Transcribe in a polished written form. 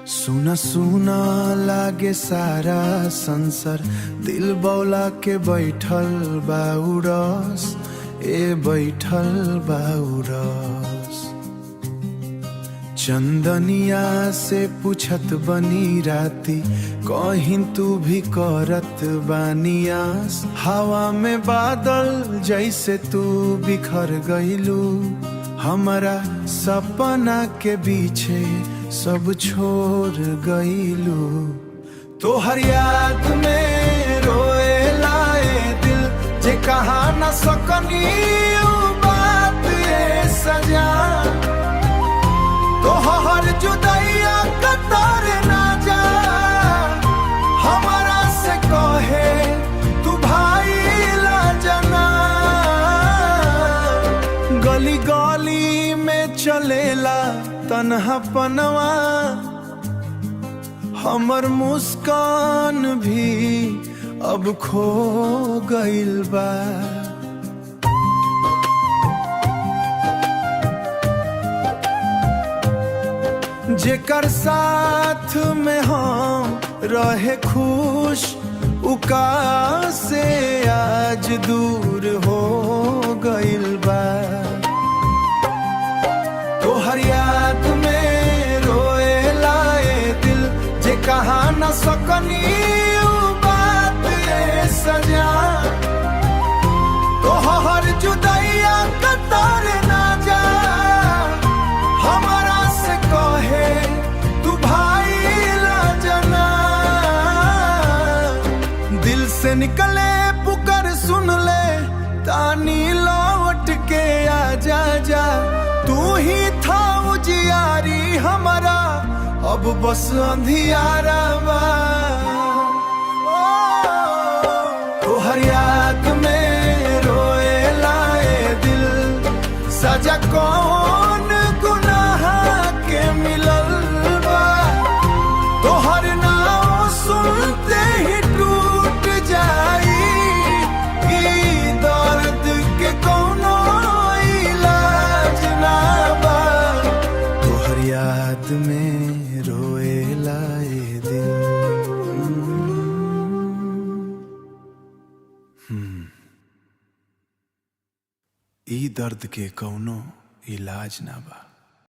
सुना सुना लागे सारा संसार, दिल बौला के बैठल बा उरस, ए बैठल बा उरस। चंदनिया से पूछत बनी राती, कहीं तू भी करत बानियास। हवा में बादल जैसे तू बिखर गईलू, हमारा सपना के पीछे सब छोड़ गईलू। तोहर याद में रोए लाए दिल, जे कहा न सकनी बात ये सजा। तोहर जुदाइया कतर ना जा, हमारा से कहे तू भाई ला जना। गली गली में चलेला तन्हा पनवा, हमर मुस्कान भी अब खो गइल बा। जेकर साथ में हम रहे खुश, उका से आज दूर हो गइल बा। तोहर याद में रोए लाए दिल, जे कहा न सकनी बात ये सजा। तोहर जुदाइया कतर ना जा, हमारा से कहे तू भाई ला जना। दिल से निकले पुकार सुन ले, तानी लौट के आ जा जा। तू ही था उजियारी हमारा, अब बस अंधियारा बा। तोहर याद में रोए लाए दिल, सजा कौन गुनाह के मिलल बा। तोहर नाम सुनते ही टूट जाई, ई दर्द के कौनो इलाज ना बा। तोहर याद में रोए लाए दिल। ई दर्द के कौनो इलाज ना बा।